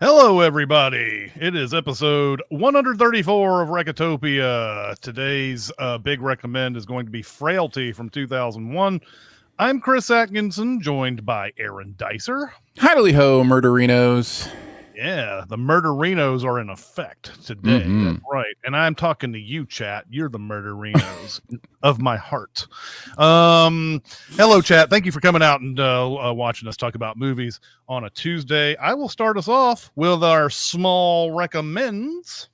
Hello, everybody. It is episode 134 of Recotopia. Today's big recommend is going to be Frailty from 2001. I'm Chris Atkinson, joined by Aaron Dicer. Hidely ho, murderinos. Yeah, the murderinos are in effect today. That's right. And I'm talking to you, chat. You're the murderinos of my heart. Hello, chat. Thank you for coming out and watching us talk about movies on a Tuesday. I will start us off with our small recommends.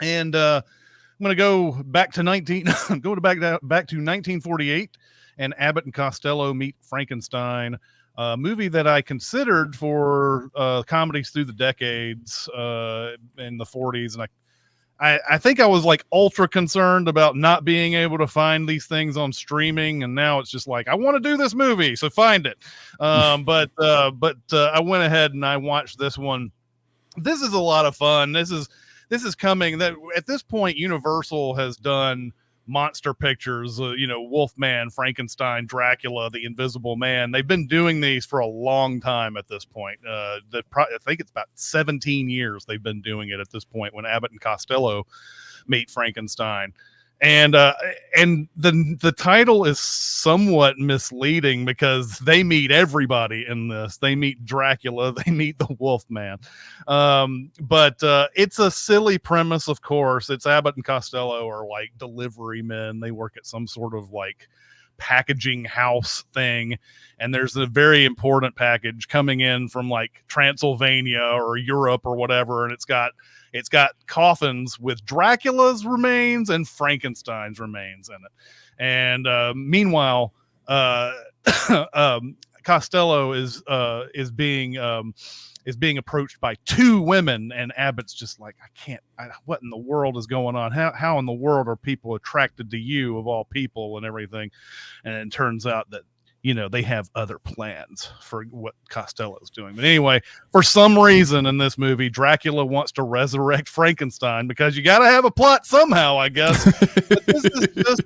And I'm going to go back to 1948 and Abbott and Costello Meet Frankenstein. A movie that I considered for comedies through the decades in the 40s. And I think I was like ultra concerned about not being able to find these things on streaming. And now it's just like, I want to do this movie, so find it. But I went ahead and I watched this one. This is a lot of fun. This is coming that at this point, Universal has done monster pictures, Wolfman, Frankenstein, Dracula, the Invisible Man. They've been doing these for a long time at this point. I think it's about 17 years they've been doing it at this point when Abbott and Costello meet Frankenstein. And the title is somewhat misleading because they meet everybody in this. They meet Dracula, they meet the Wolfman. But it's a silly premise, of course. It's Abbott and Costello are like delivery men. They work at some sort of like packaging house thing, and there's a very important package coming in from like Transylvania or Europe or whatever, and it's got coffins with Dracula's remains and Frankenstein's remains in it. And meanwhile, Costello is being approached by two women, and Abbott's just like, what in the world is going on? How in the world are people attracted to you of all people and everything? And it turns out that they have other plans for what Costello's doing. But anyway, for some reason in this movie, Dracula wants to resurrect Frankenstein because you got to have a plot somehow, I guess. But this is just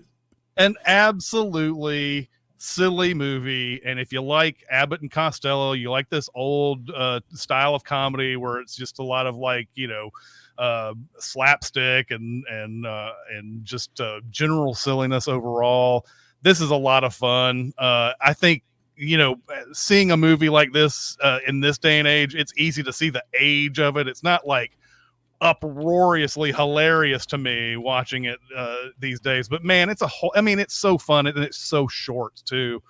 an absolutely silly movie. And if you like Abbott and Costello, you like this old style of comedy where it's just a lot of like, slapstick and just general silliness overall. This is a lot of fun. I think, seeing a movie like this in this day and age, it's easy to see the age of it. It's not like uproariously hilarious to me watching it these days, but man, it's so fun and it's so short too.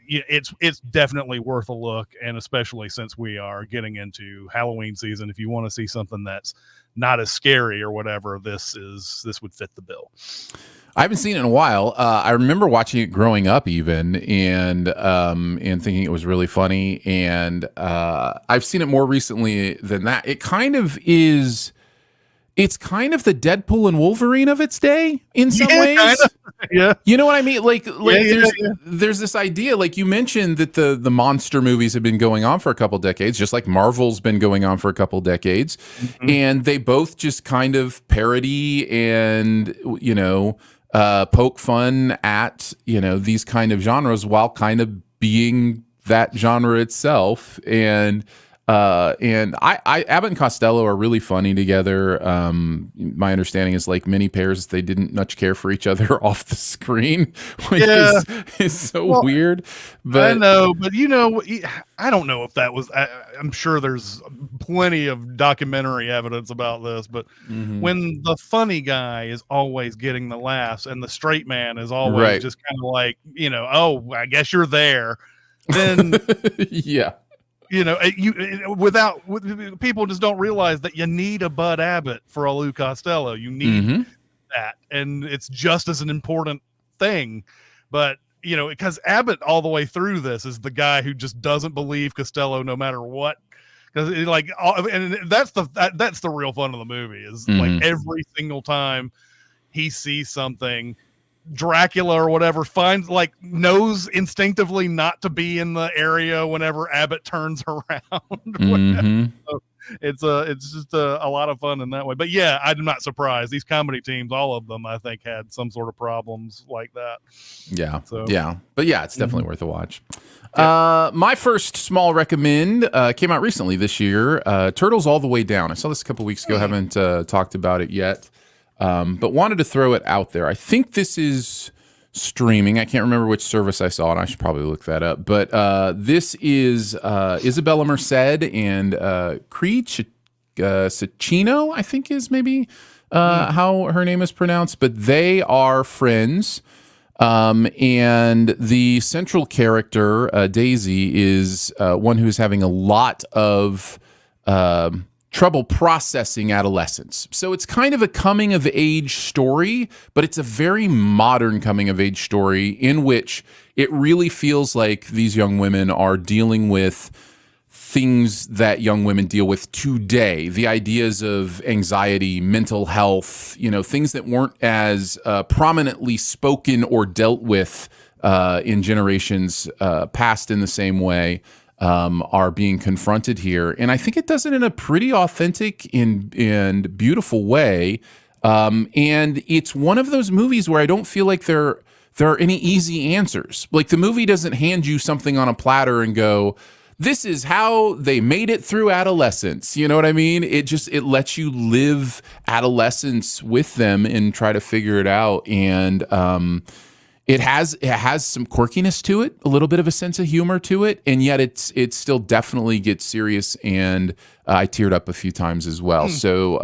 It's definitely worth a look, and especially since we are getting into Halloween season, if you want to see something that's not as scary or whatever, this would fit the bill. I haven't seen it in a while. I remember watching it growing up, even, and thinking it was really funny. And I've seen it more recently than that. It kind of is. It's kind of the Deadpool and Wolverine of its day in some ways. Kind of. Yeah. You know what I mean? There's this idea, like you mentioned, that the monster movies have been going on for a couple decades, just like Marvel's been going on for a couple decades. Mm-hmm. And they both just kind of parody and, poke fun at, these kind of genres while kind of being that genre itself. And Abbott and Costello are really funny together. My understanding is, like many pairs, they didn't much care for each other off the screen, which is so weird. But I know, but I don't know if that was. I'm sure there's plenty of documentary evidence about this, but when the funny guy is always getting the laughs and the straight man is always just kind of like, oh, I guess you're there, then yeah. People just don't realize that you need a Bud Abbott for a Lou Costello. You need that, and it's just as an important thing. But because Abbott all the way through this is the guy who just doesn't believe Costello no matter what. Because that's the real fun of the movie is like every single time he sees something, Dracula or whatever knows instinctively not to be in the area whenever Abbott turns around. it's just a lot of fun in that way. But yeah, I'm not surprised. These comedy teams, all of them, I think, had some sort of problems like that. Yeah. So Yeah. But yeah, it's definitely worth a watch. Yeah. My first small recommend came out recently this year. Turtles All the Way Down. I saw this a couple weeks ago. Haven't talked about it yet, but wanted to throw it out there. I think this is streaming. I can't remember which service I saw it. I should probably look that up. But this is Isabella Merced and Creed Cicino, I think is maybe how her name is pronounced. But they are friends. And the central character, Daisy, is one who's having a lot of trouble processing adolescence. So it's kind of a coming of age story, but it's a very modern coming of age story in which it really feels like these young women are dealing with things that young women deal with today. The ideas of anxiety, mental health, things that weren't as prominently spoken or dealt with in generations past in the same way. Are being confronted here, and I think it does it in a pretty authentic and beautiful way. And it's one of those movies where I don't feel like there are any easy answers. Like the movie doesn't hand you something on a platter and go, "This is how they made it through adolescence." You know what I mean? It lets you live adolescence with them and try to figure it out. And It has some quirkiness to it, a little bit of a sense of humor to it, and yet it still definitely gets serious. And I teared up a few times as well. So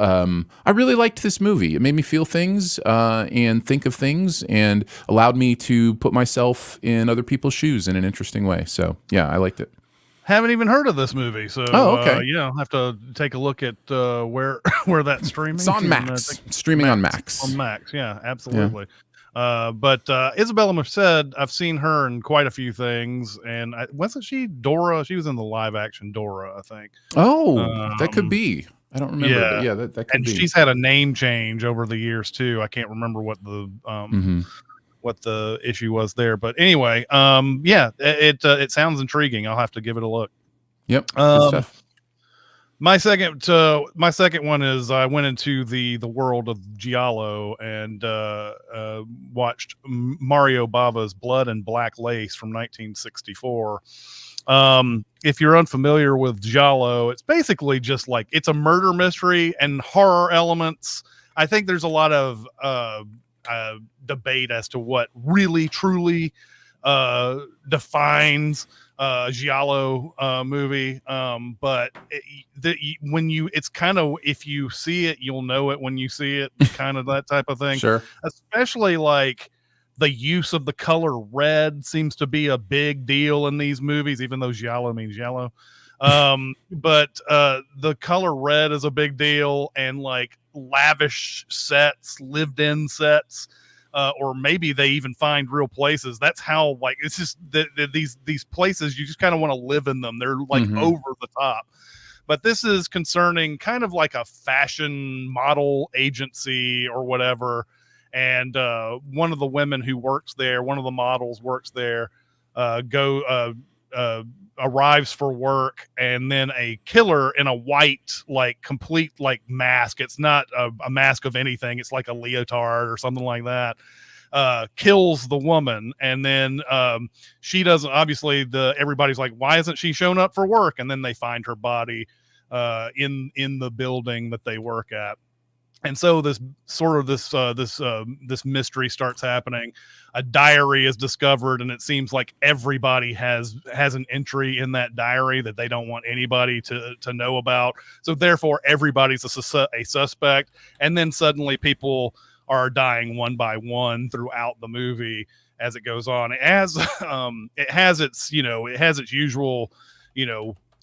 I really liked this movie. It made me feel things and think of things, and allowed me to put myself in other people's shoes in an interesting way. So yeah, I liked it. Haven't even heard of this movie, so okay. I'll have to take a look at where that's streaming. It's on Max. Streaming on Max. On Max, yeah, absolutely. But Isabella Merced, I've seen her in quite a few things, and wasn't she Dora? She was in the live action Dora, I think. Oh, that could be. I don't remember. Yeah, but yeah, that could and be. She's had a name change over the years too. I can't remember what the what the issue was there, but anyway, it sounds intriguing. I'll have to give it a look. Yep. Good stuff. My second one is I went into the world of Giallo and watched Mario Bava's Blood and Black Lace from 1964. If you're unfamiliar with Giallo, it's basically just like it's a murder mystery and horror elements. I think there's a lot of debate as to what really truly defines Giallo movie, but it's kind of, if you see it, you'll know it when you see it, kind of that type of thing. Sure. Especially like the use of the color red seems to be a big deal in these movies, even though Giallo means yellow. But the color red is a big deal, and like lavish sets, lived in sets. Or maybe they even find real places. That's how, like, it's just these places, you just kind of want to live in them. They're like over the top. But this is concerning kind of like a fashion model agency or whatever. And one of the women who works there, one of the models works there, arrives for work, and then a killer in a white, like complete like mask, it's not a mask of anything, it's like a leotard or something like that, kills the woman. And then she doesn't, obviously everybody's like, why isn't she shown up for work? And then they find her body in the building that they work at. And so this mystery starts happening. A diary is discovered, and it seems like everybody has an entry in that diary that they don't want anybody to know about. So therefore, everybody's a suspect. And then suddenly, people are dying one by one throughout the movie as it goes on. It has its usual,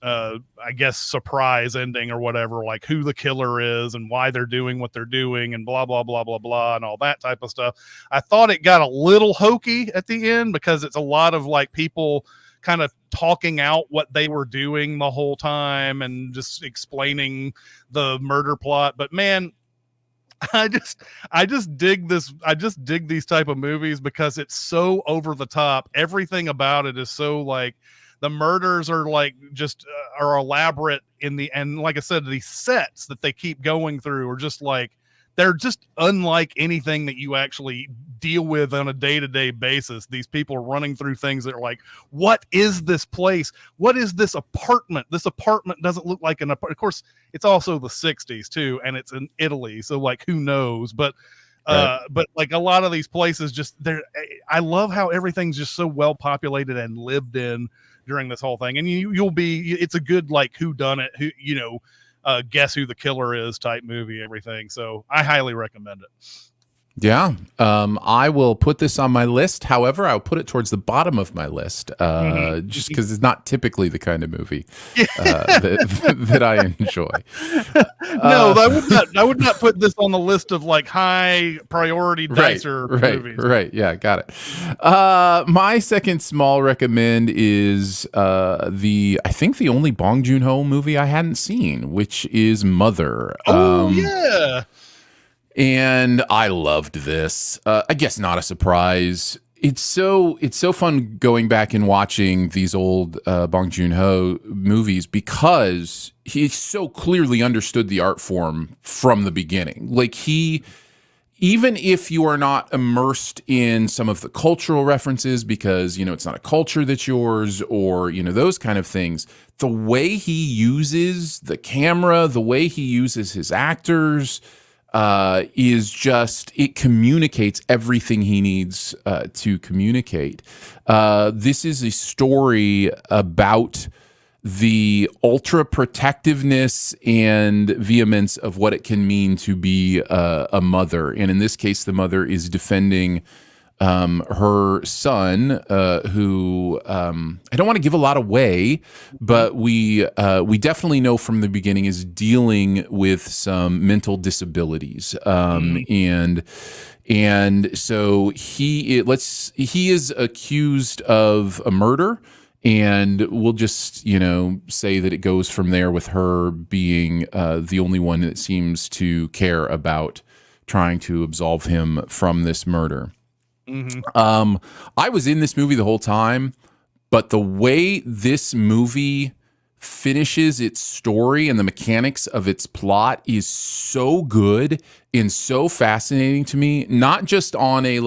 I guess, surprise ending or whatever, like who the killer is and why they're doing what they're doing and blah, blah, blah, blah, blah, and all that type of stuff. I thought it got a little hokey at the end because it's a lot of like people kind of talking out what they were doing the whole time and just explaining the murder plot. But man, I just dig this. I just dig these type of movies because it's so over the top. Everything about it is so like, The murders are like just are elaborate and like I said, these sets that they keep going through are just like, they're just unlike anything that you actually deal with on a day-to-day basis. These people are running through things that are like, what is this place? What is this apartment? This apartment doesn't look like an apartment. Of course, it's also the 60s too, and it's in Italy, so like who knows? But but like a lot of these places just I love how everything's just so well populated and lived in during this whole thing. And it's a good like who done it, who guess who the killer is type movie, everything. So I highly recommend it. Yeah. I will put this on my list. However, I'll put it towards the bottom of my list, just because it's not typically the kind of movie that I enjoy. No, I would not put this on the list of like high priority dicer movies. Right. Yeah, got it. My second small recommend is I think the only Bong Joon-ho movie I hadn't seen, which is Mother. Yeah. And I loved this. I guess not a surprise. It's so fun going back and watching these old Bong Joon-ho movies because he so clearly understood the art form from the beginning. Like even if you are not immersed in some of the cultural references because, it's not a culture that's yours or, those kind of things, the way he uses the camera, the way he uses his actors, is just, it communicates everything he needs to communicate. This is a story about the ultra protectiveness and vehemence of what it can mean to be a mother. And in this case, the mother is defending her son, who I don't want to give a lot away, but we definitely know from the beginning is dealing with some mental disabilities, and so he is accused of a murder. And we'll just, say that it goes from there with her being the only one that seems to care about trying to absolve him from this murder. Mm-hmm. I was in this movie the whole time, but the way this movie finishes its story and the mechanics of its plot is so good and so fascinating to me, not just on a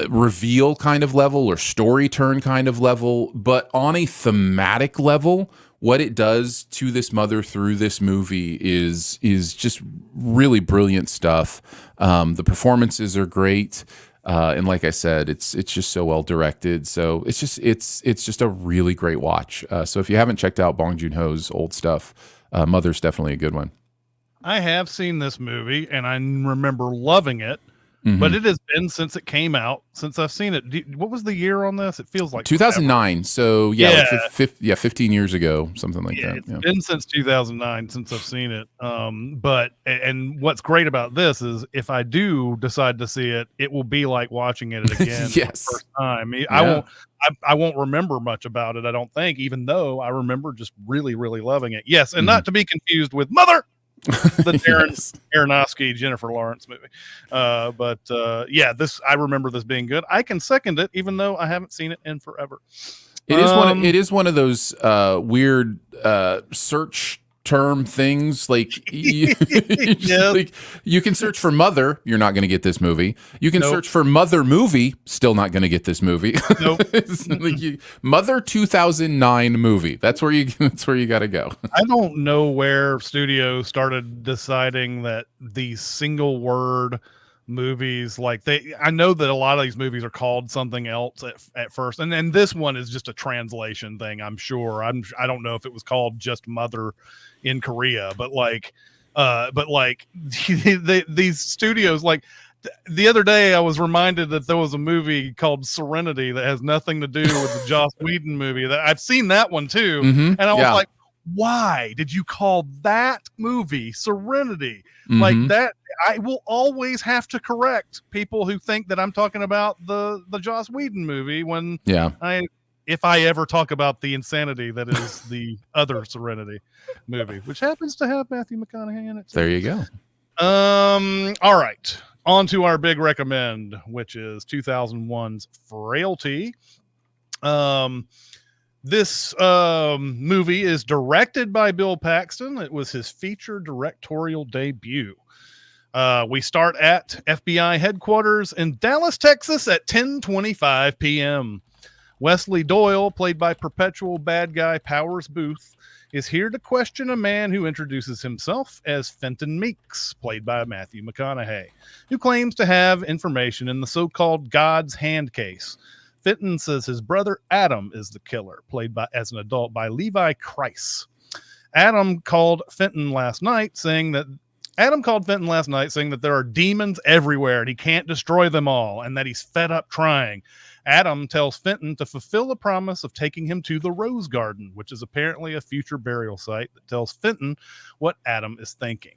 reveal kind of level or story turn kind of level, but on a thematic level. What it does to this mother through this movie is just really brilliant stuff. The performances are great. And like I said, it's just so well directed. So it's just a really great watch. So if you haven't checked out Bong Joon-ho's old stuff, Mother's definitely a good one. I have seen this movie and I remember loving it, but it has been since it came out, since I've seen it. What was the year on this? It feels like 2009. Forever. So 15 years ago, something like that. It's been since 2009 since I've seen it. But what's great about this is if I do decide to see it, it will be like watching it again yes. for the first time. Yeah. I won't remember much about it, I don't think, even though I remember just really, really loving it. Yes, and not to be confused with Mother, the Darren Aronofsky, Jennifer Lawrence movie. This I remember this being good. I can second it, even though I haven't seen it in forever. It is one of those weird search term things. Like you can search for Mother, you're not going to get this movie. You can search for Mother movie, still not going to get this movie. Nope. Mother 2009 movie. That's where you got to go. I don't know where studios started deciding that these single word movies, I know that a lot of these movies are called something else at first, and then this one is just a translation thing. I'm sure. I don't know if it was called just Mother in Korea, but these studios, the other day I was reminded that there was a movie called Serenity that has nothing to do with the Joss Whedon movie. That I've seen that one too, and I was like, why did you call that movie Serenity? Like that, I will always have to correct people who think that I'm talking about the Joss Whedon movie when if I ever talk about the insanity that is the other Serenity movie, which happens to have Matthew McConaughey in it. There you go. All right. On to our big recommend, which is 2001's Frailty. This movie is directed by Bill Paxton. It was his feature directorial debut. We start at FBI headquarters in Dallas, Texas at 10:25 p.m. Wesley Doyle, played by perpetual bad guy Powers Booth, is here to question a man who introduces himself as Fenton Meeks, played by Matthew McConaughey, who claims to have information in the so-called God's Hand case. Fenton says his brother Adam is the killer, played by as an adult by Levi Kreis. Adam called Fenton last night saying that there are demons everywhere and he can't destroy them all and that he's fed up trying. Adam tells Fenton to fulfill a promise of taking him to the Rose Garden, which is apparently a future burial site that tells Fenton what Adam is thinking.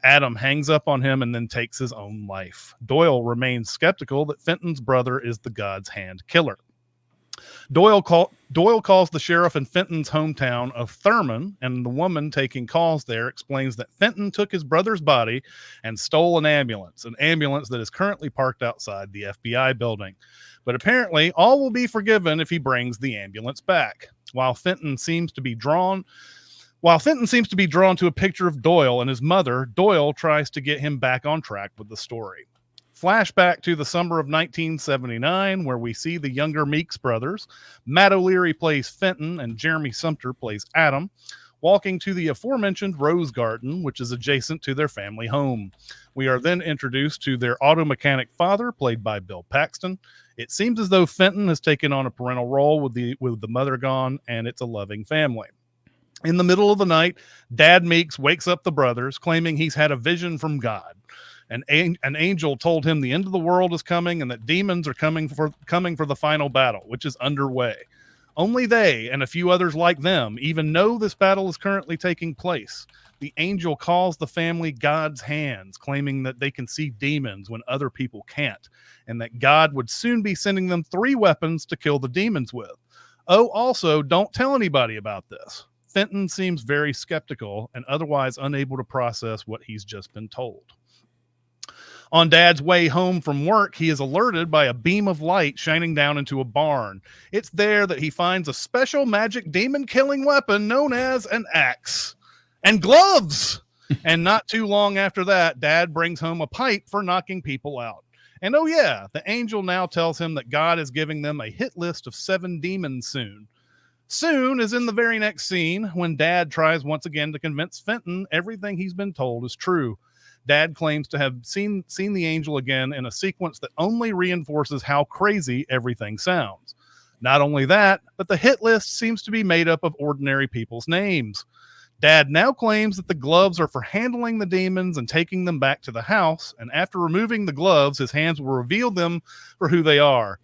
Adam hangs up on him and then takes his own life. Doyle remains skeptical that Fenton's brother is the God's Hand killer. Doyle calls the sheriff in Fenton's hometown of Thurman, and the woman taking calls there explains that Fenton took his brother's body and stole an ambulance that is currently parked outside the FBI building. But apparently, all will be forgiven if he brings the ambulance back. While Fenton seems to be drawn to a picture of Doyle and his mother, Doyle tries to get him back on track with the story. Flashback to the summer of 1979, where we see the younger Meeks brothers. Matt O'Leary plays Fenton and Jeremy Sumter plays Adam, walking to the aforementioned Rose Garden, which is adjacent to their family home. We are then introduced to their auto mechanic father, played by Bill Paxton. It seems as though Fenton has taken on a parental role with the mother gone, and it's a loving family. In the middle of the night, Dad Meeks wakes up the brothers, claiming he's had a vision from God. An angel told him the end of the world is coming and that demons are coming for the final battle, which is underway. Only they and a few others like them even know this battle is currently taking place. The angel calls the family God's hands, claiming that they can see demons when other people can't, and that God would soon be sending them 3 weapons to kill the demons with. Oh, also, don't tell anybody about this. Fenton seems very skeptical and otherwise unable to process what he's just been told. On Dad's way home from work, he is alerted by a beam of light shining down into a barn. It's there that he finds a special magic demon-killing weapon known as an axe. And gloves! And not too long after that, Dad brings home a pipe for knocking people out. And oh yeah, the angel now tells him that God is giving them a hit list of 7 demons soon. Soon is in the very next scene when Dad tries once again to convince Fenton everything he's been told is true. Dad claims to have seen the angel again in a sequence that only reinforces how crazy everything sounds. Not only that, but the hit list seems to be made up of ordinary people's names. Dad now claims that the gloves are for handling the demons and taking them back to the house, and after removing the gloves, his hands will reveal them for who they are.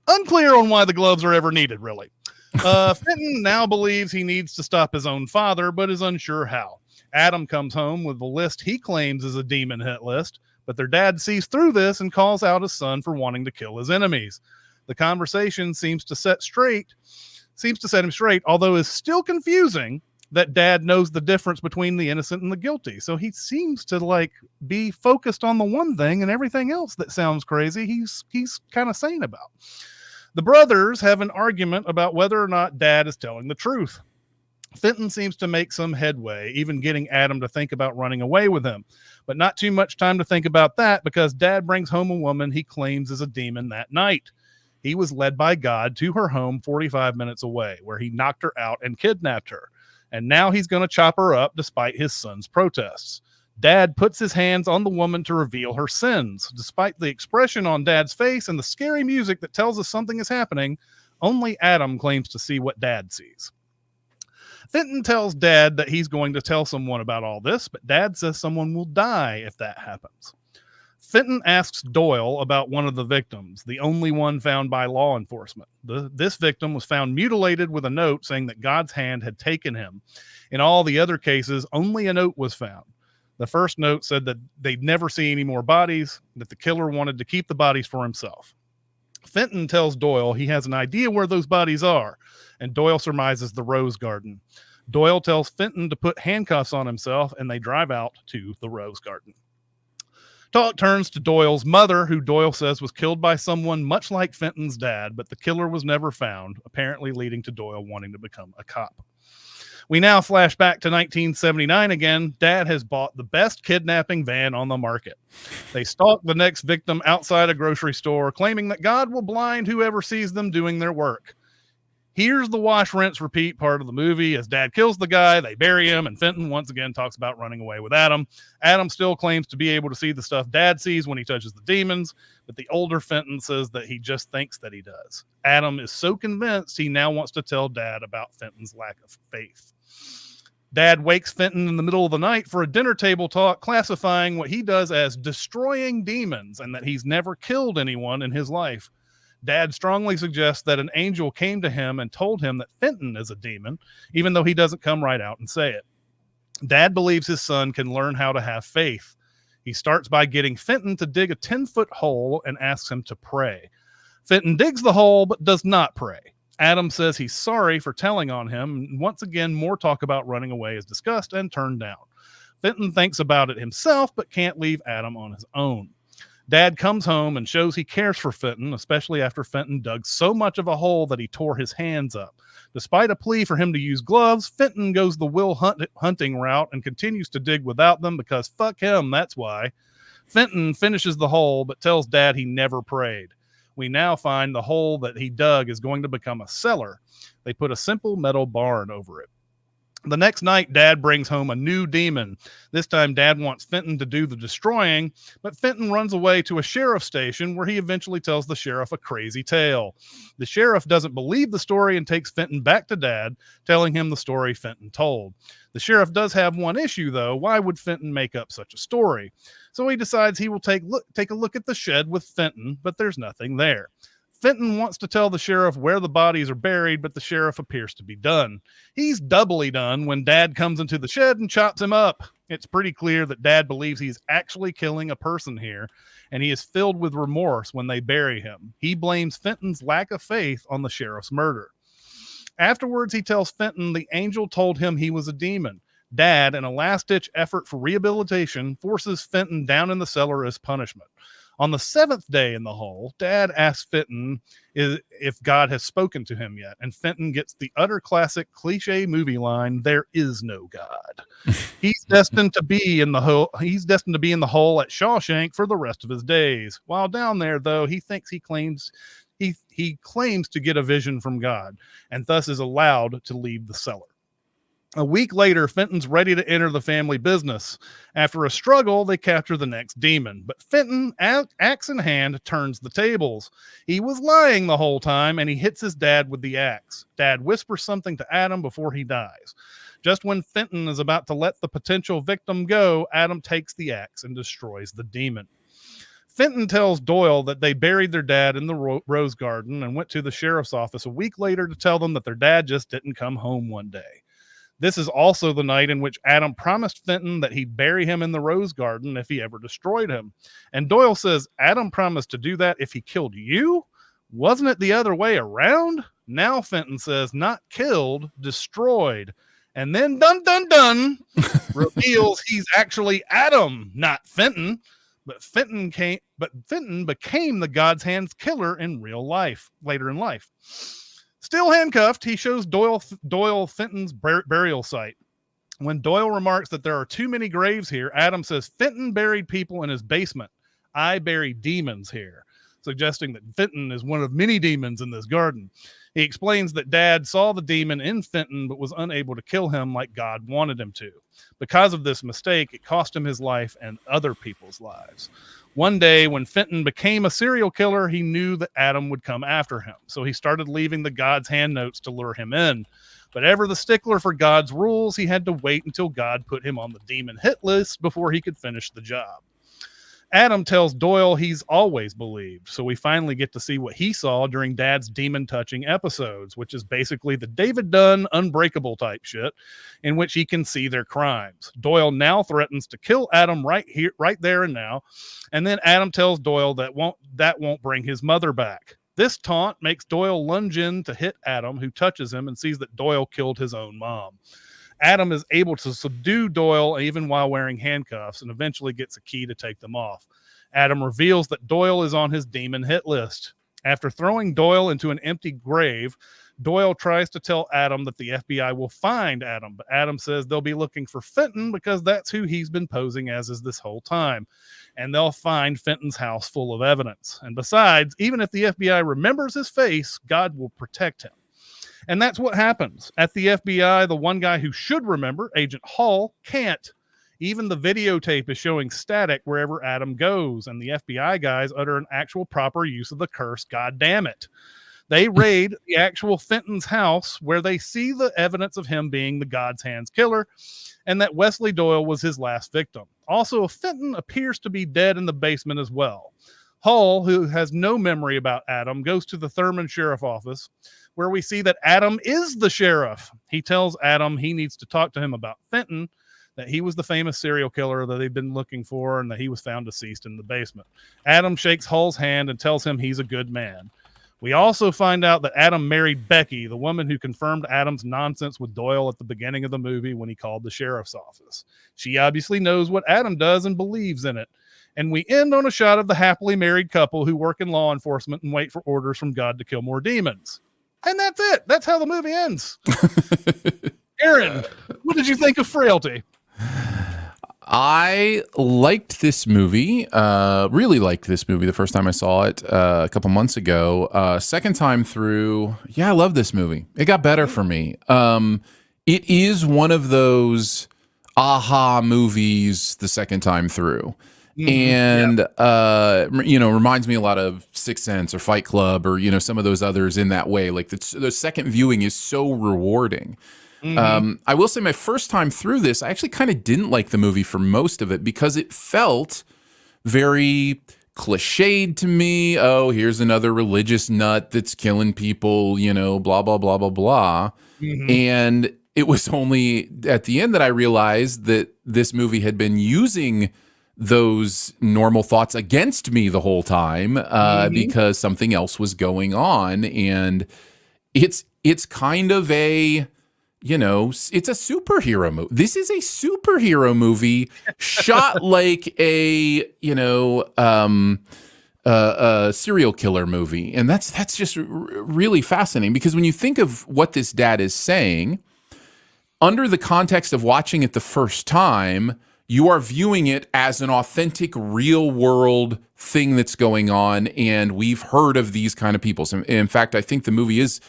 Unclear on why the gloves are ever needed, really. Fenton now believes he needs to stop his own father, but is unsure how. Adam comes home with the list he claims is a demon hit list, but their dad sees through this and calls out his son for wanting to kill his enemies. The conversation seems to set him straight, although is still confusing that Dad knows the difference between the innocent and the guilty. So he seems to be focused on the one thing, and everything else that sounds crazy he's kind of sane about. The brothers have an argument about whether or not Dad is telling the truth. Fenton seems to make some headway, even getting Adam to think about running away with him. But not too much time to think about that, because Dad brings home a woman he claims is a demon that night. He was led by God to her home 45 minutes away, where he knocked her out and kidnapped her. And now he's going to chop her up despite his son's protests. Dad puts his hands on the woman to reveal her sins. Despite the expression on Dad's face and the scary music that tells us something is happening, only Adam claims to see what Dad sees. Fenton tells Dad that he's going to tell someone about all this, but Dad says someone will die if that happens. Fenton asks Doyle about one of the victims, the only one found by law enforcement. This victim was found mutilated with a note saying that God's hand had taken him. In all the other cases, only a note was found. The first note said that they'd never see any more bodies, that the killer wanted to keep the bodies for himself. Fenton tells Doyle he has an idea where those bodies are, and Doyle surmises the Rose Garden. Doyle tells Fenton to put handcuffs on himself, and they drive out to the Rose Garden. Talk turns to Doyle's mother, who Doyle says was killed by someone much like Fenton's dad, but the killer was never found, apparently leading to Doyle wanting to become a cop. We now flash back to 1979 again. Dad has bought the best kidnapping van on the market. They stalk the next victim outside a grocery store, claiming that God will blind whoever sees them doing their work. Here's the wash, rinse, repeat part of the movie. As Dad kills the guy, they bury him, and Fenton once again talks about running away with Adam. Adam still claims to be able to see the stuff Dad sees when he touches the demons, but the older Fenton says that he just thinks that he does. Adam is so convinced he now wants to tell Dad about Fenton's lack of faith. Dad wakes Fenton in the middle of the night for a dinner table talk, classifying what he does as destroying demons and that he's never killed anyone in his life. Dad strongly suggests that an angel came to him and told him that Fenton is a demon, even though he doesn't come right out and say it. Dad believes his son can learn how to have faith. He starts by getting Fenton to dig a 10-foot hole and asks him to pray. Fenton digs the hole but does not pray. Adam says he's sorry for telling on him, and once again, more talk about running away is discussed and turned down. Fenton thinks about it himself, but can't leave Adam on his own. Dad comes home and shows he cares for Fenton, especially after Fenton dug so much of a hole that he tore his hands up. Despite a plea for him to use gloves, Fenton goes the Will hunting route and continues to dig without them because fuck him, that's why. Fenton finishes the hole, but tells Dad he never prayed. We now find the hole that he dug is going to become a cellar. They put a simple metal barn over it. The next night, Dad brings home a new demon. This time, Dad wants Fenton to do the destroying, but Fenton runs away to a sheriff's station where he eventually tells the sheriff a crazy tale. The sheriff doesn't believe the story and takes Fenton back to Dad, telling him the story Fenton told. The sheriff does have one issue, though. Why would Fenton make up such a story? So he decides he will take a look at the shed with Fenton, but there's nothing there. Fenton wants to tell the sheriff where the bodies are buried, but the sheriff appears to be done. He's doubly done when Dad comes into the shed and chops him up. It's pretty clear that Dad believes he's actually killing a person here, and he is filled with remorse when they bury him. He blames Fenton's lack of faith on the sheriff's murder. Afterwards, he tells Fenton the angel told him he was a demon. Dad, in a last-ditch effort for rehabilitation, forces Fenton down in the cellar as punishment. On the 7th day in the hole, Dad asks Fenton if God has spoken to him yet, and Fenton gets the utter classic cliche movie line, "There is no God." He's destined to be in the hole. He's destined to be in the hole at Shawshank for the rest of his days. While down there, though, he claims to get a vision from God, and thus is allowed to leave the cellar. A week later, Fenton's ready to enter the family business. After a struggle, they capture the next demon. But Fenton, axe in hand, turns the tables. He was lying the whole time, and he hits his dad with the axe. Dad whispers something to Adam before he dies. Just when Fenton is about to let the potential victim go, Adam takes the axe and destroys the demon. Fenton tells Doyle that they buried their dad in the rose garden and went to the sheriff's office a week later to tell them that their dad just didn't come home one day. This is also the night in which Adam promised Fenton that he'd bury him in the rose garden if he ever destroyed him. And Doyle says Adam promised to do that if he killed you? Wasn't it the other way around? Now Fenton says not killed, destroyed. And then dun dun dun reveals he's actually Adam, not Fenton. But Fenton became the God's Hand's killer in real life, later in life. Still handcuffed, he shows Doyle Fenton's burial site. When Doyle remarks that there are too many graves here, Adam says Fenton buried people in his basement. I bury demons here, suggesting that Fenton is one of many demons in this garden. He explains that Dad saw the demon in Fenton but was unable to kill him like God wanted him to. Because of this mistake, it cost him his life and other people's lives. One day, when Fenton became a serial killer, he knew that Adam would come after him, so he started leaving the God's Hand notes to lure him in. But ever the stickler for God's rules, he had to wait until God put him on the demon hit list before he could finish the job. Adam tells Doyle he's always believed, so we finally get to see what he saw during Dad's demon-touching episodes, which is basically the David Dunn Unbreakable type shit, in which he can see their crimes. Doyle now threatens to kill Adam right there and now, and then Adam tells Doyle that won't bring his mother back. This taunt makes Doyle lunge in to hit Adam, who touches him and sees that Doyle killed his own mom. Adam is able to subdue Doyle even while wearing handcuffs and eventually gets a key to take them off. Adam reveals that Doyle is on his demon hit list. After throwing Doyle into an empty grave, Doyle tries to tell Adam that the FBI will find Adam, but Adam says they'll be looking for Fenton because that's who he's been posing as this whole time. And they'll find Fenton's house full of evidence. And besides, even if the FBI remembers his face, God will protect him. And that's what happens. At the FBI, the one guy who should remember, Agent Hall, can't. Even the videotape is showing static wherever Adam goes, and the FBI guys utter an actual proper use of the curse, God damn it. They raid the actual Fenton's house where they see the evidence of him being the God's Hands killer and that Wesley Doyle was his last victim. Also, Fenton appears to be dead in the basement as well. Hull, who has no memory about Adam, goes to the Thurman Sheriff office where we see that Adam is the sheriff. He tells Adam he needs to talk to him about Fenton, that he was the famous serial killer that they've been looking for and that he was found deceased in the basement. Adam shakes Hull's hand and tells him he's a good man. We also find out that Adam married Becky, the woman who confirmed Adam's nonsense with Doyle at the beginning of the movie when he called the sheriff's office. She obviously knows what Adam does and believes in it. And we end on a shot of the happily married couple who work in law enforcement and wait for orders from God to kill more demons. And that's it. That's how the movie ends. Aaron, what did you think of Frailty? I liked this movie, really liked this movie the first time I saw it a couple months ago. Second time through, I love this movie. It got better for me. It is one of those aha movies the second time through. And, reminds me a lot of Sixth Sense or Fight Club or, some of those others in that way. Like the second viewing is so rewarding. I will say my first time through this, I actually kind of didn't like the movie for most of it because it felt very cliched to me. Oh, here's another religious nut that's killing people, blah, blah, blah, blah, blah. And it was only at the end that I realized that this movie had been using those normal thoughts against me the whole time because something else was going on. And it's kind of a... it's a superhero movie. This is a superhero movie shot like a serial killer movie. And that's just really fascinating because when you think of what this dad is saying, under the context of watching it the first time, you are viewing it as an authentic, real world thing that's going on. And we've heard of these kind of people. So in fact, I think the movie is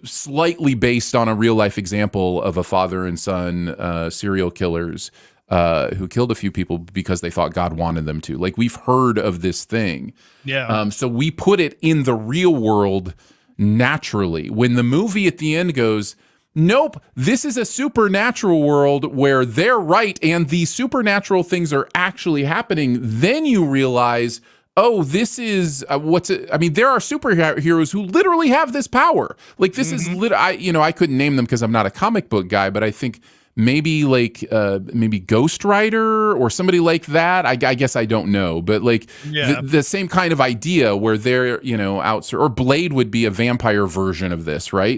slightly based on a real life example of a father and son serial killers who killed a few people because they thought God wanted them to. Like, we've heard of this thing. Yeah. So we put it in the real world naturally. When the movie at the end goes, nope, this is a supernatural world where they're right and these supernatural things are actually happening, then you realize, oh, this is there are superheroes who literally have this power. Like, this is I couldn't name them because I'm not a comic book guy, but I think maybe maybe Ghost Rider or somebody like that. I guess I don't know, but the same kind of idea where they're out, or Blade would be a vampire version of this, right?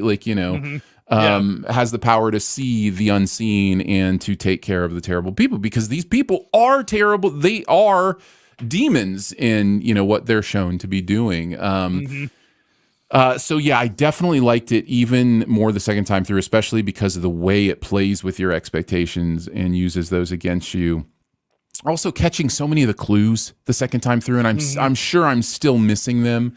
Has the power to see the unseen and to take care of the terrible people because these people are terrible. They are demons in what they're shown to be doing. So I definitely liked it even more the second time through, especially because of the way it plays with your expectations and uses those against you. Also catching so many of the clues the second time through, and I'm sure I'm still missing them.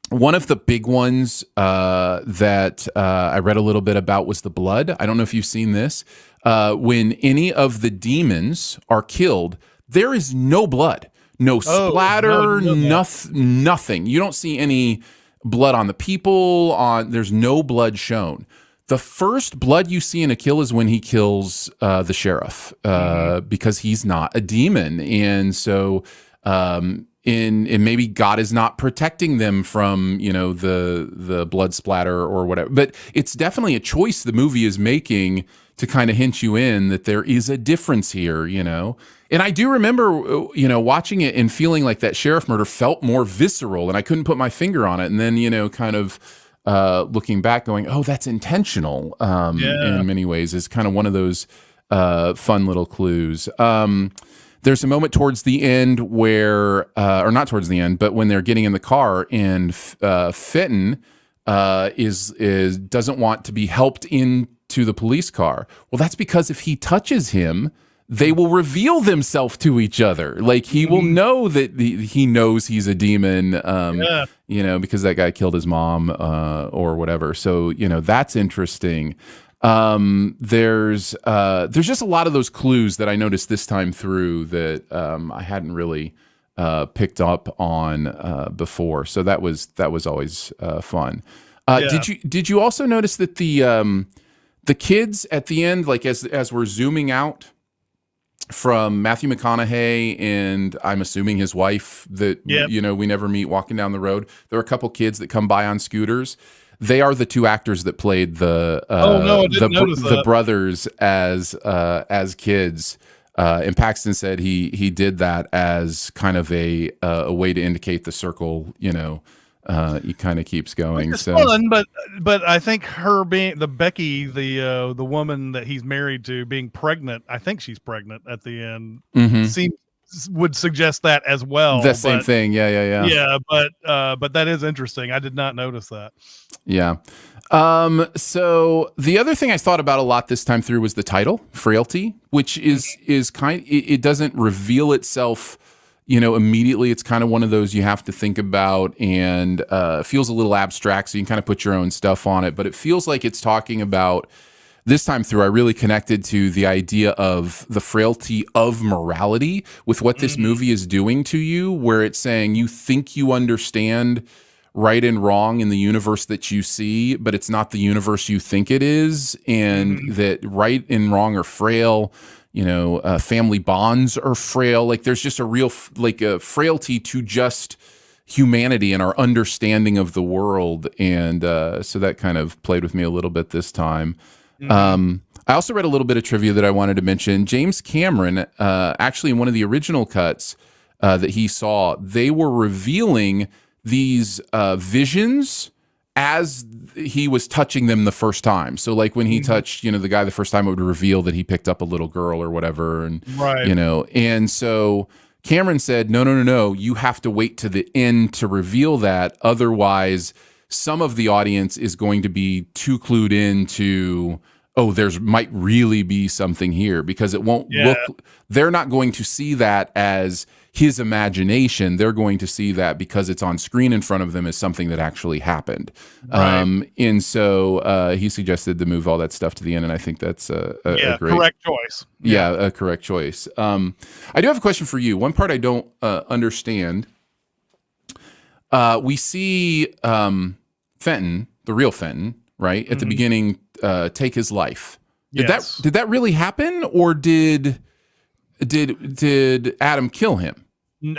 One of the big ones that I read a little bit about was the blood. I don't know if you've seen this. When any of the demons are killed, there is no blood, no splatter, nothing. You don't see any blood on the people. There's no blood shown. The first blood you see in a kill is when he kills the sheriff because he's not a demon, and so and maybe God is not protecting them from the blood splatter or whatever. But it's definitely a choice the movie is making to kind of hint you in that there is a difference here, And I do remember, watching it and feeling like that sheriff murder felt more visceral, and I couldn't put my finger on it. And then, kind of looking back, going, "Oh, that's intentional." Yeah. In many ways, is kind of one of those fun little clues. There's a moment towards the end where, or not towards the end, but when they're getting in the car, and Fenton is doesn't want to be helped into the police car. Well, that's because if he touches him, they will reveal themselves to each other. Like, he will know that he knows he's a demon, because that guy killed his mom or whatever. So, that's interesting. There's just a lot of those clues that I noticed this time through that I hadn't really picked up on before. So that was always fun. Did you also notice that the kids at the end, like as we're zooming out from Matthew McConaughey and I'm assuming his wife that we never meet walking down the road, there are a couple kids that come by on scooters. They are the two actors that played the brothers as kids. And Paxton said he did that as kind of a way to indicate the circle. He kind of keeps going. It's fun, but I think her being Becky, the woman that he's married to, being pregnant. I think she's pregnant at the end. Would suggest that as well. The same thing. Yeah. Yeah, but that is interesting. I did not notice that. Yeah. So the other thing I thought about a lot this time through was the title, Frailty, which is it doesn't reveal itself, immediately. It's kind of one of those you have to think about, and feels a little abstract, so you can kind of put your own stuff on it. But it feels like it's talking about, this time through, I really connected to the idea of the frailty of morality with what this movie is doing to you, where it's saying you think you understand right and wrong in the universe that you see, but it's not the universe you think it is, and that right and wrong are frail. Family bonds are frail. Like, there's just a real a frailty to just humanity and our understanding of the world, and so that kind of played with me a little bit this time. I also read a little bit of trivia that I wanted to mention. James Cameron, actually in one of the original cuts that he saw, they were revealing these visions as he was touching them the first time. So like when he touched, the guy the first time, it would reveal that he picked up a little girl or whatever. And, and so Cameron said, no, you have to wait to the end to reveal that. Otherwise, some of the audience is going to be too clued into, there's might really be something here, because it won't look, they're not going to see that as his imagination. They're going to see that because it's on screen in front of them as something that actually happened. And so he suggested to move all that stuff to the end, and I think that's a great, correct choice. Yeah, a correct choice. I do have a question for you. One part I don't understand. We see Fenton, the real Fenton, right at the beginning, take his life. Did that really happen, or did Adam kill him?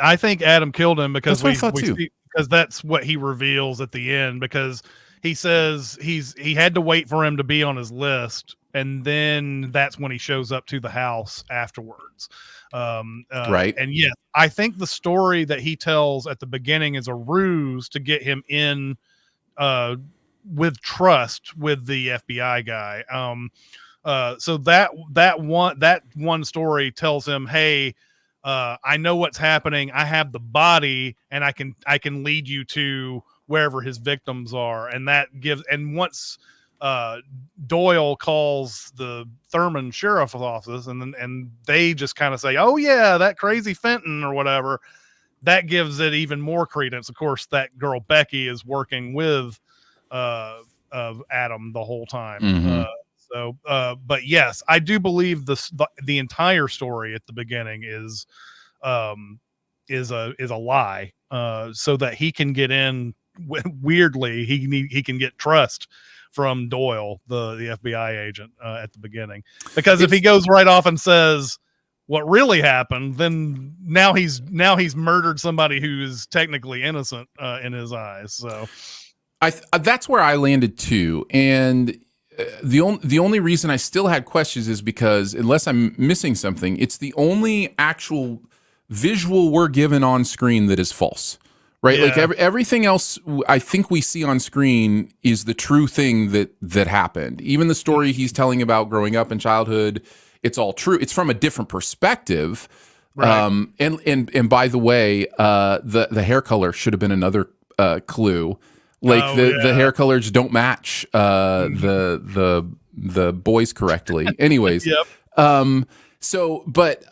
I think Adam killed him, because that's what I thought too. Because that's what he reveals at the end, because he says he had to wait for him to be on his list, and then that's when he shows up to the house afterwards. Right. And yes, I think the story that he tells at the beginning is a ruse to get him in with trust with the FBI guy. So that one story tells him, hey, I know what's happening. I have the body, and I can lead you to wherever his victims are. And that gives, and once Doyle calls the Thurman sheriff's office, and they just kind of say, oh yeah, that crazy Fenton or whatever, that gives it even more credence. Of course, that girl Becky is working with Adam the whole time. But yes, I do believe the entire story at the beginning is a lie, so that he can get in. Weirdly, he can get trust from Doyle, the FBI agent, at the beginning, because if he goes right off and says what really happened, then now he's murdered somebody who is technically innocent in his eyes. So that's where I landed too, and the only reason I still had questions is because, unless I'm missing something, it's the only actual visual we're given on screen that is false, right? Like Yeah. everything else I think we see on screen is the true thing that happened. Even the story he's telling about growing up in childhood, it's all true. It's from a different perspective. Right. And by the way, the hair color should have been another clue. Like Oh the yeah. hair colors don't match the boys correctly. Anyways, Yep. but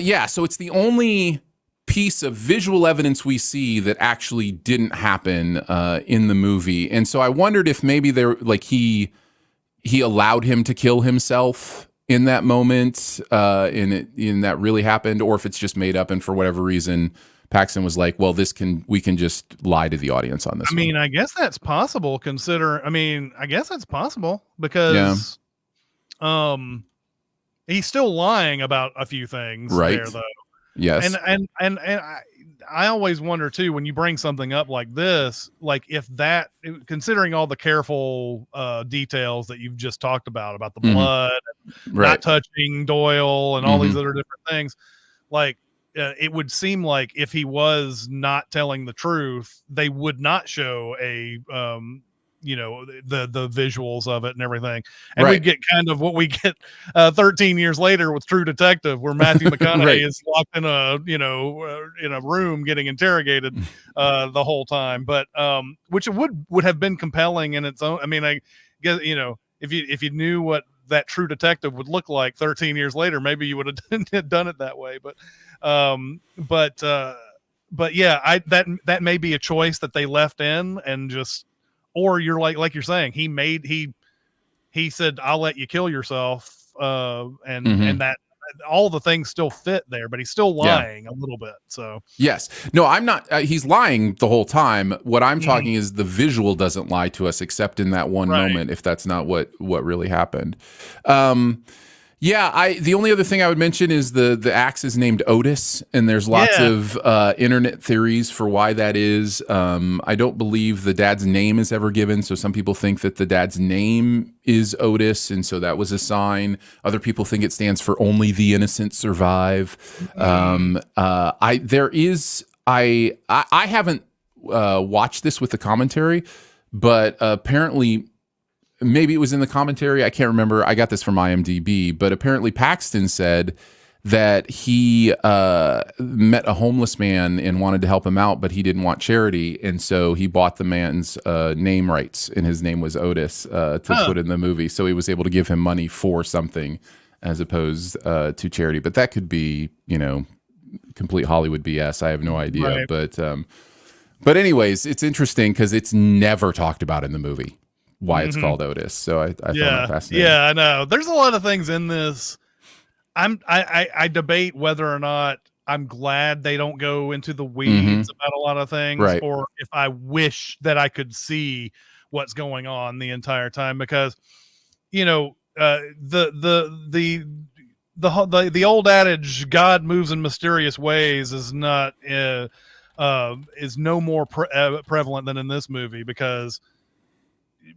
yeah, so it's the only piece of visual evidence we see that actually didn't happen in the movie. And so I wondered if maybe he allowed him to kill himself in that moment, in that really happened, or if it's just made up and for whatever reason Paxton was like, well, we can just lie to the audience on this. I mean, I guess that's possible. I guess that's possible because, he's still lying about a few things, right? There, though. Yes, and I always wonder too when you bring something up like this, like if that, considering all the careful details that you've just talked about the blood, not touching Doyle, and all these other different things, like. It would seem like if he was not telling the truth, they would not show the visuals of it and everything. And we get kind of what we get 13 years later with True Detective, where Matthew McConaughey is locked in in a room getting interrogated the whole time. But which would have been compelling in its own. I mean, I guess, if you knew what that True Detective would look like 13 years later, maybe you would have done it that way. But yeah, that may be a choice that they left in, and just, or you're like you're saying, he said, I'll let you kill yourself. And that all the things still fit there, but he's still lying a little bit. So yes, no, I'm not. He's lying the whole time. What I'm talking is the visual doesn't lie to us, except in that one moment, if that's not what really happened. The only other thing I would mention is the axe is named Otis, and there's lots of internet theories for why that is. I don't believe the dad's name is ever given, so some people think that the dad's name is Otis, and so that was a sign. Other people think it stands for Only the Innocent Survive. I haven't watched this with the commentary, but apparently. Maybe it was in the commentary. I can't remember. I got this from IMDb, but apparently Paxton said that he met a homeless man and wanted to help him out, but he didn't want charity, and so he bought the man's name rights, and his name was Otis to put in the movie. So he was able to give him money for something as opposed to charity. But that could be, complete Hollywood BS. I have no idea. Right. But anyways, it's interesting because it's never talked about in the movie. Why it's called Otis. So I found that fascinating. Yeah, I know. There's a lot of things in this. I debate whether or not I'm glad they don't go into the weeds about a lot of things, or if I wish that I could see what's going on the entire time, because the old adage, God moves in mysterious ways, is not is no more prevalent than in this movie, because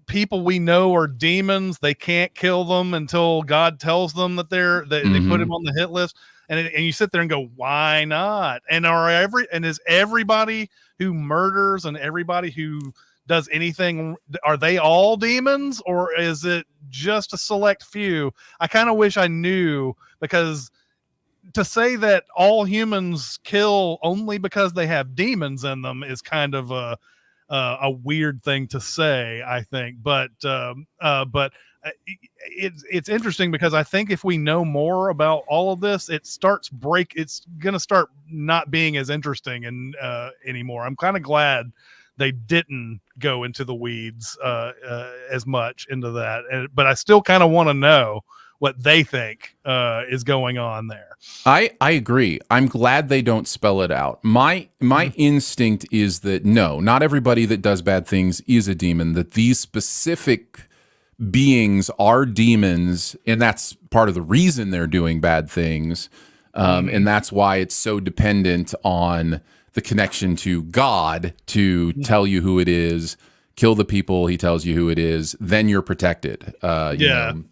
people we know are demons. They can't kill them until God tells them that they put him on the hit list. And you sit there and go, why not? And is everybody who murders and everybody who does anything, are they all demons, or is it just a select few? I kind of wish I knew, because to say that all humans kill only because they have demons in them is kind of a weird thing to say, I think, but it's interesting, because I think if we know more about all of this, it's going to start not being as interesting and anymore. I'm kind of glad they didn't go into the weeds as much into that, but I still kind of want to know what they think is going on there. I agree. I'm glad they don't spell it out. My instinct is that no, not everybody that does bad things is a demon, that these specific beings are demons, and that's part of the reason they're doing bad things. And that's why it's so dependent on the connection to God to tell you who it is. Kill the people he tells you who it is, then you're protected.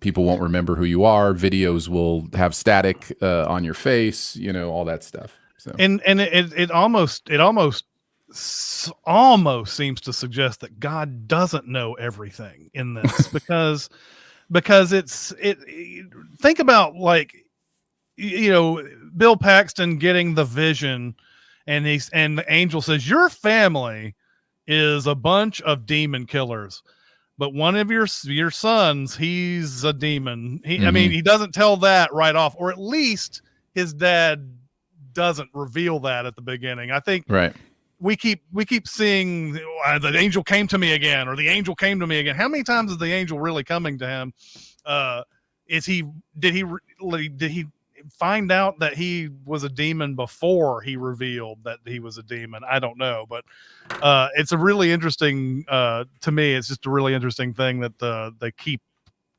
People won't remember who you are. Videos will have static on your face, all that stuff. So. And it almost almost seems to suggest that God doesn't know everything in this because think about, like, Bill Paxton getting the vision, and the angel says your family is a bunch of demon killers, but one of your sons, he's a demon. I mean, he doesn't tell that right off, or at least his dad doesn't reveal that at the beginning. I think we keep seeing the angel came to me again, or the angel came to me again. How many times is the angel really coming to him? Did he find out that he was a demon before he revealed that he was a demon? I don't know, but it's a really interesting, to me, it's just a really interesting thing that they keep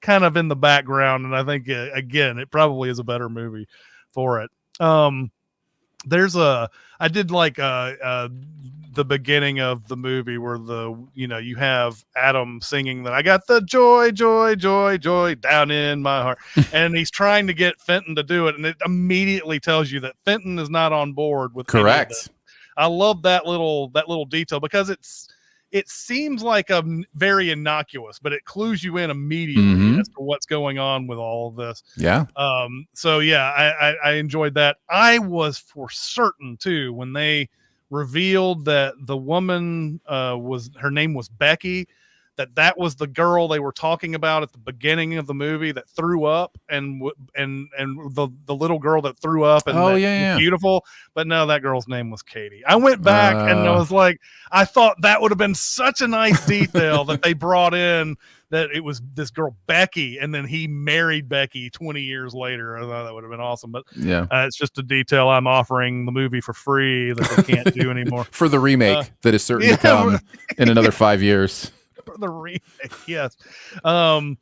kind of in the background. And I think, again, it probably is a better movie for it. I did like the beginning of the movie where you have Adam singing that I got the joy, joy, joy, joy down in my heart, and he's trying to get Fenton to do it, and it immediately tells you that Fenton is not on board with correct. I love that little detail, because it seems like a very innocuous, but it clues you in immediately as to what's going on with all of this. Yeah. So yeah, I enjoyed that. I was for certain too when they revealed that the woman her name was Becky, that was the girl they were talking about at the beginning of the movie that threw up, and the little girl that threw up and was beautiful. But no, that girl's name was Katie. I went back and I was like, I thought that would have been such a nice detail that they brought in, that it was this girl Becky, and then he married Becky 20 years later. I thought that would have been awesome. But it's just a detail I'm offering the movie for free that they can't do anymore. For the remake that is certain to come in another 5 years. The remake, yes. What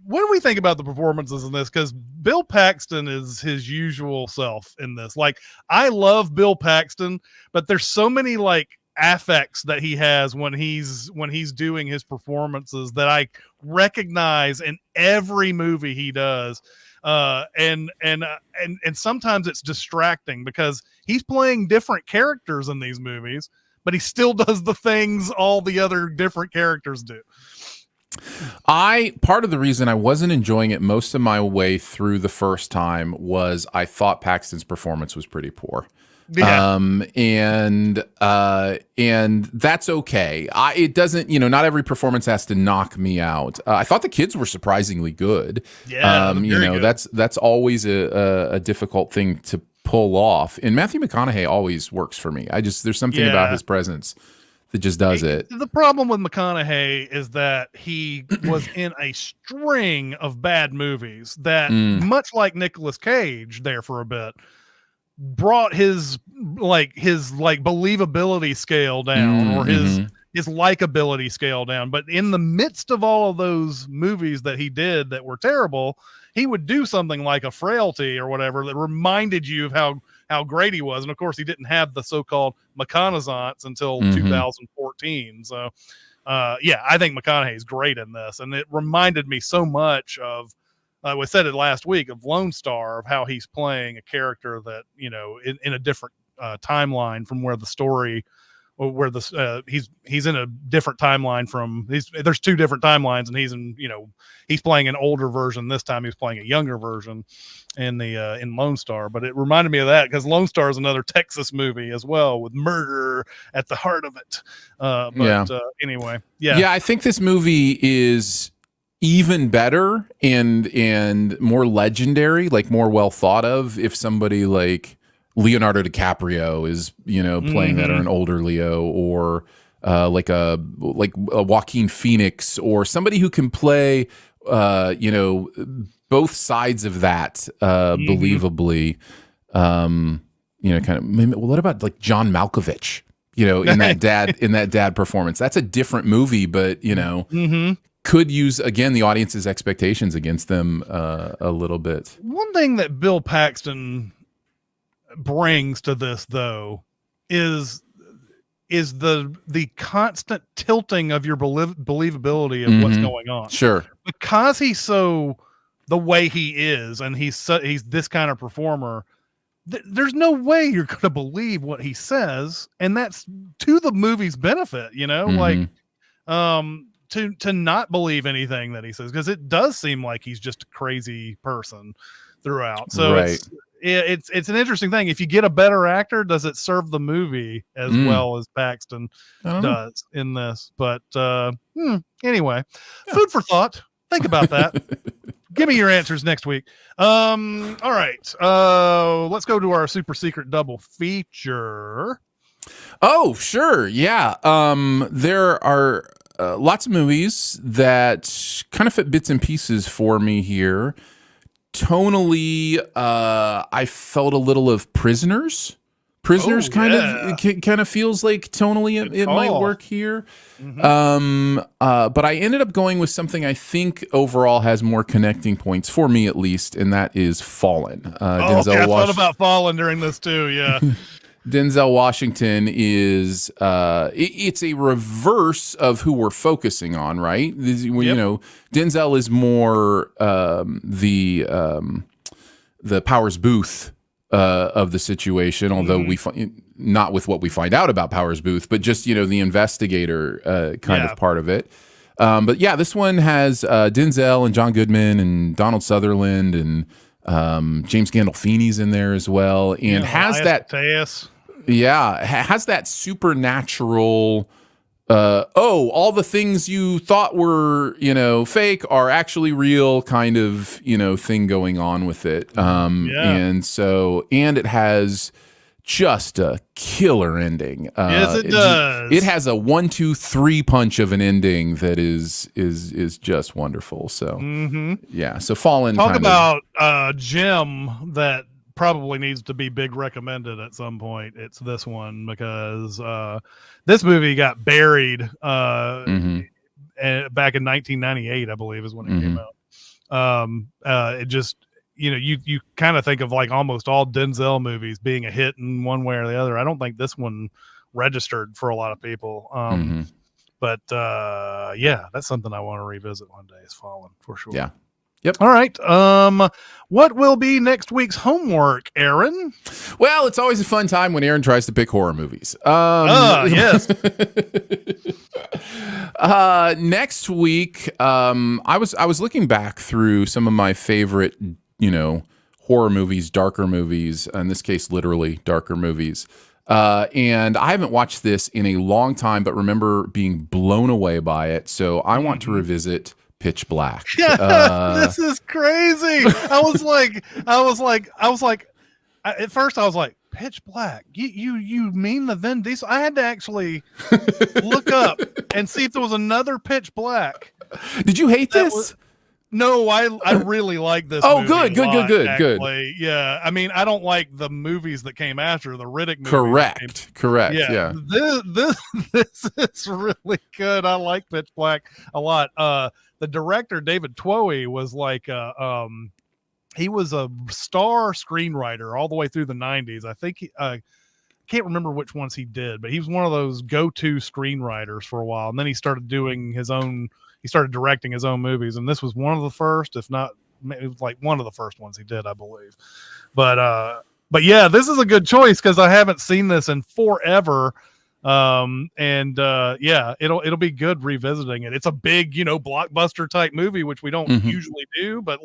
do we think about the performances in this? Because Bill Paxton is his usual self in this. Like, I love Bill Paxton, but there's so many like affects that he has when he's doing his performances that I recognize in every movie he does. And sometimes it's distracting because he's playing different characters in these movies, but he still does the things all the other different characters do. Part of the reason I wasn't enjoying it most of my way through the first time was I thought Paxton's performance was pretty poor. Yeah. And that's okay. It doesn't, not every performance has to knock me out. I thought the kids were surprisingly good. Yeah. Good. That's always a difficult thing to pull off. And Matthew McConaughey always works for me. There's something about his presence that just does it. The problem with McConaughey is that he was in a string of bad movies that, much like Nicolas Cage there for a bit, brought his believability scale down, or his likability scale down. But in the midst of all of those movies that he did that were terrible, he would do something like a Frailty or whatever that reminded you of how great he was. And of course, he didn't have the so-called McConaissance until 2014. So I think McConaughey is great in this, and it reminded me so much of, we said it last week, of Lone Star, of how he's playing a character that, in a different timeline from where the story, or where the he's in a different timeline from, there's two different timelines, and he's playing an older version this time. He's playing a younger version in Lone Star. But it reminded me of that because Lone Star is another Texas movie as well, with murder at the heart of it. Anyway, I think this movie is even better and more legendary, like more well thought of, if somebody like Leonardo DiCaprio is playing that, or an older Leo, or like a Joaquin Phoenix, or somebody who can play both sides of that believably. Kind of. What about like John Malkovich? In that dad performance. That's a different movie, but could use, again, the audience's expectations against them a little bit. One thing that Bill Paxton brings to this, though, is the constant tilting of your believability of what's going on. Sure. Because he's so the way he is, and he's this kind of performer, there's no way you're going to believe what he says, and that's to the movie's benefit, like to not believe anything that he says, because it does seem like he's just a crazy person throughout. So it's an interesting thing. If you get a better actor, does it serve the movie as well as Paxton does in this? But anyway, food for thought. Think about that. Give me your answers next week. All right. Let's go to our super secret double feature. Oh, sure. Yeah. There are lots of movies that kind of fit bits and pieces for me here. Tonally, I felt a little of Prisoners. Prisoners kind of feels like tonally it might work here. But I ended up going with something I think overall has more connecting points for me, at least, and that is Fallen. I thought about Fallen during this too. Yeah. Denzel Washington is it's a reverse of who we're focusing on, right? Denzel is more the Powers Booth of the situation, although not with what we find out about Powers Booth, but just the investigator kind of part of it. But yeah, this one has Denzel and John Goodman and Donald Sutherland and James Gandolfini's in there as well, and has that supernatural. All the things you thought were fake are actually real kind of thing going on with it. And it has just a killer ending. Yes, it does. It has a 1, 2, 3 punch of an ending that is just wonderful. So so Fallen. Talk about Jim that probably needs to be big recommended at some point. It's this one, because this movie got buried back in 1998, I believe is when it came out. It just you kind of think of like almost all Denzel movies being a hit in one way or the other. I don't think this one registered for a lot of people. But that's something I want to revisit one day, is Fallen, for sure. Yeah. Yep. All right. What will be next week's homework, Aaron? Well, it's always a fun time when Aaron tries to pick horror movies. Yes. Next week, I was looking back through some of my favorite, horror movies, darker movies. In this case, literally darker movies. And I haven't watched this in a long time, but remember being blown away by it. So I want to revisit Pitch Black. This is crazy. I was like, at first I was like, Pitch Black. You mean the Vin Diesel? I had to actually look up and see if there was another Pitch Black. Did you hate this? No, I really like this. Oh, movie good. Yeah, I mean, I don't like the movies that came after the Riddick movie. Correct. Yeah. This is really good. I like Pitch Black a lot. The director, David Twohy, was like he was a star screenwriter all the way through the 90s. I think can't remember which ones he did, but he was one of those go-to screenwriters for a while, and then he started doing his own. He started directing his own movies, and this was one of the first, if not, it was like one of the first ones he did, I believe. But yeah, this is a good choice because I haven't seen this in forever. It'll be good revisiting it. It's a big, blockbuster type movie, which we don't usually do, but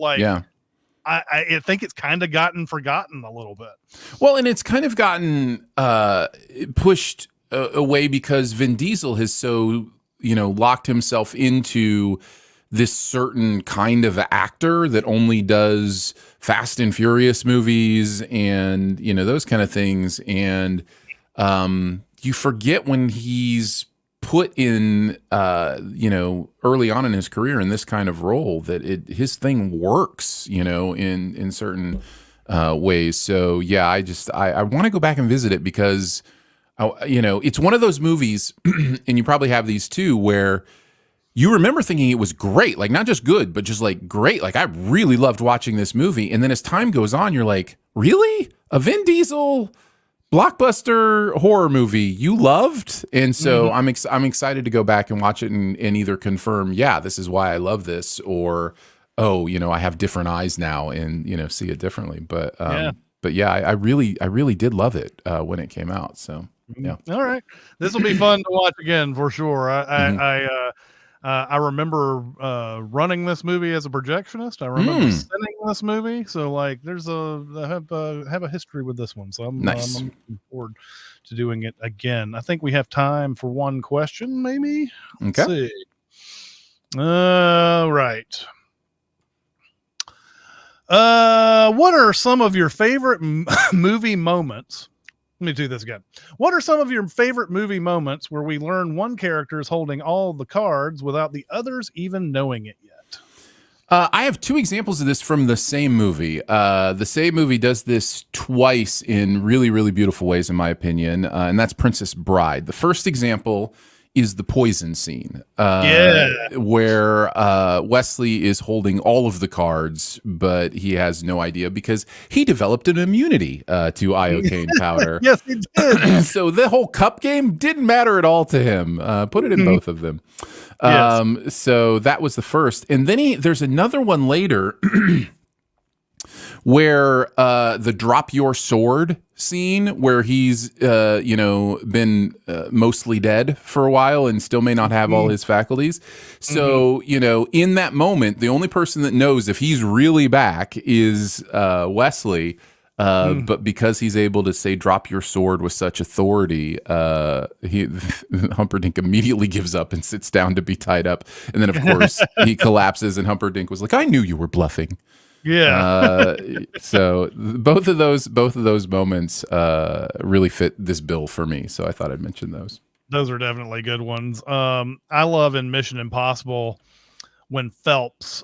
I think it's kind of gotten forgotten a little bit. Well, and it's kind of gotten pushed away because Vin Diesel has so locked himself into this certain kind of actor that only does Fast and Furious movies and those kind of things, and you forget when he's put in early on in his career in this kind of role that his thing works in certain ways. So yeah, I want to go back and visit it because it's one of those movies, and you probably have these too, where you remember thinking it was great, like not just good, but just like great. Like I really loved watching this movie. And then as time goes on, you're like, really? A Vin Diesel blockbuster horror movie you loved? And so I'm excited to go back and watch it and either confirm, yeah, this is why I love this, or, I have different eyes now and, see it differently. But yeah, I really did love it when it came out. So yeah. All right, this will be fun to watch again for sure. Mhm. I remember running this movie as a projectionist. I remember sending this movie, so like I have a history with this one. So I'm Nice. looking forward to doing it again. I think we have time for one question, maybe. Let's Okay. see. Right. What are some of your favorite movie moments? Let me do this again. What are some of your favorite movie moments where we learn one character is holding all the cards without the others even knowing it yet? I have two examples of this from the same movie. The same movie does this twice in really, really beautiful ways, in my opinion, and that's Princess Bride. The first example is the poison scene, where Wesley is holding all of the cards, but he has no idea because he developed an immunity to iocane powder. Yes, he did. So the whole cup game didn't matter at all to him. Put it in both of them. Yes. So that was the first. And then there's another one later where the drop your sword scene where he's been mostly dead for a while and still may not have all his faculties. So in that moment, the only person that knows if he's really back is Wesley. But because he's able to say drop your sword with such authority, Humperdinck immediately gives up and sits down to be tied up. And then of course he collapses and Humperdinck was like, I knew you were bluffing. Yeah. So both of those moments really fit this bill for me. So I thought I'd mention those. Those are definitely good ones. I love in Mission Impossible when Phelps,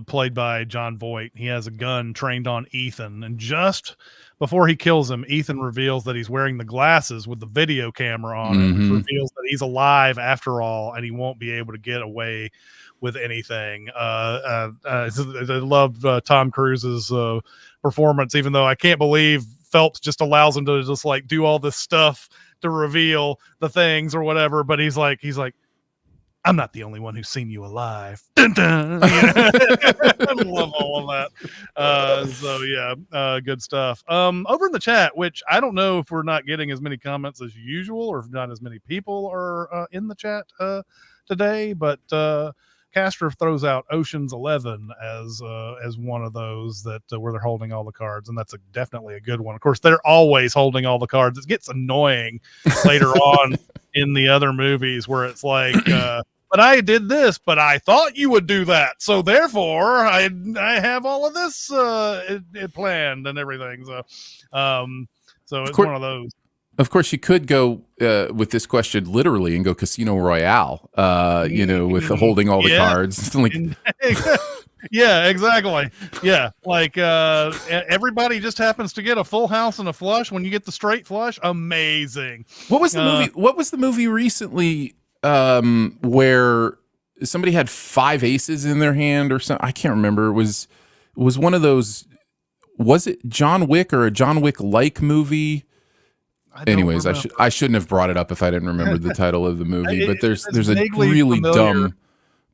played by John Voight, he has a gun trained on Ethan, and just before he kills him, Ethan reveals that he's wearing the glasses with the video camera on it, which reveals that he's alive after all, and he won't be able to get away with anything. I love Tom Cruise's performance, even though I can't believe Phelps just allows him to just like do all this stuff to reveal the things or whatever, but he's like, I'm not the only one who's seen you alive. Dun, dun. I love all of that. Good stuff. Over in the chat, which I don't know if we're not getting as many comments as usual or if not as many people are in the chat today, but Castro throws out Ocean's 11 as one of those that where they're holding all the cards, and that's definitely a good one. Of course, they're always holding all the cards. It gets annoying later on in the other movies where it's like, but I did this, but I thought you would do that, so therefore I have all of this it planned and everything. So it's one of those. Of course, you could go with this question literally and go Casino Royale, with holding all the cards. Yeah, exactly. Yeah, like everybody just happens to get a full house and a flush. When you get the straight flush, amazing. What was the movie? What was the movie recently where somebody had 5 aces in their hand or something? I can't remember. It was one of those. Was it John Wick or a John Wick-like movie? Anyways, I shouldn't have brought it up if I didn't remember the title of the movie. But there's a really dumb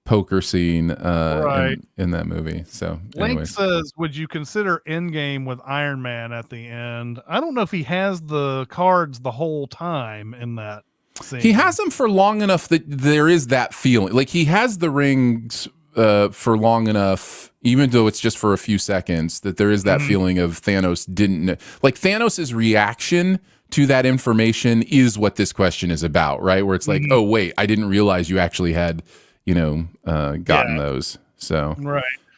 poker scene in that movie. So Link says, would you consider Endgame with Iron Man at the end? I don't know if he has the cards the whole time in that scene. He has them for long enough that there is that feeling. Like he has the rings for long enough, even though it's just for a few seconds, that there is that feeling of Thanos didn't know. Like Thanos's reaction to that information is what this question is about, right? Where it's like, oh wait, I didn't realize you actually had, gotten those. So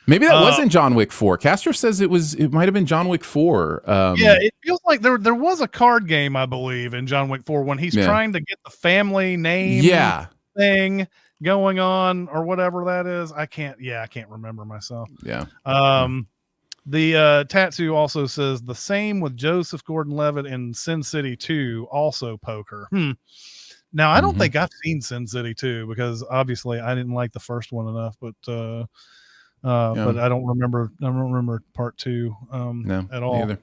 maybe that wasn't John Wick 4. Castro says it might have been John Wick 4. It feels like there was a card game, I believe, in John Wick 4 when he's trying to get the family name thing going on or whatever that is. I can't remember myself. The Tattoo also says the same with Joseph Gordon-Levitt in Sin City 2, also poker. Now I don't think I've seen Sin City 2 because obviously I didn't like the first one enough, but I don't remember part 2 at all. Either.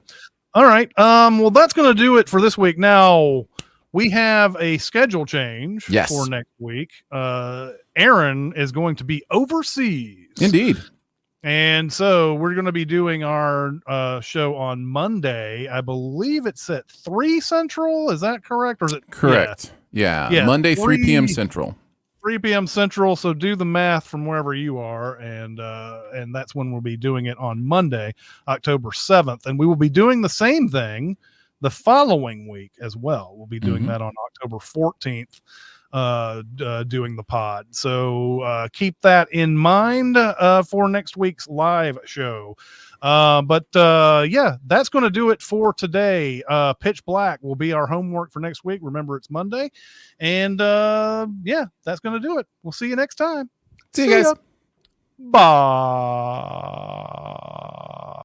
All right. Well, that's going to do it for this week. Now we have a schedule change for next week. Aaron is going to be overseas. Indeed. And so we're going to be doing our show on Monday. I believe it's at 3 Central. Is that correct? Or is it correct? Yeah. Yeah, Monday, 3 p.m. Central. 3 p.m. Central. So do the math from wherever you are, and that's when we'll be doing it on Monday, October 7th. And we will be doing the same thing the following week as well. We'll be doing that on October 14th, doing the pod. So keep that in mind for next week's live show. But yeah, that's going to do it for today. Pitch Black will be our homework for next week. Remember, it's Monday. And yeah, that's going to do it. We'll see you next time. See you guys. Ya. Bye.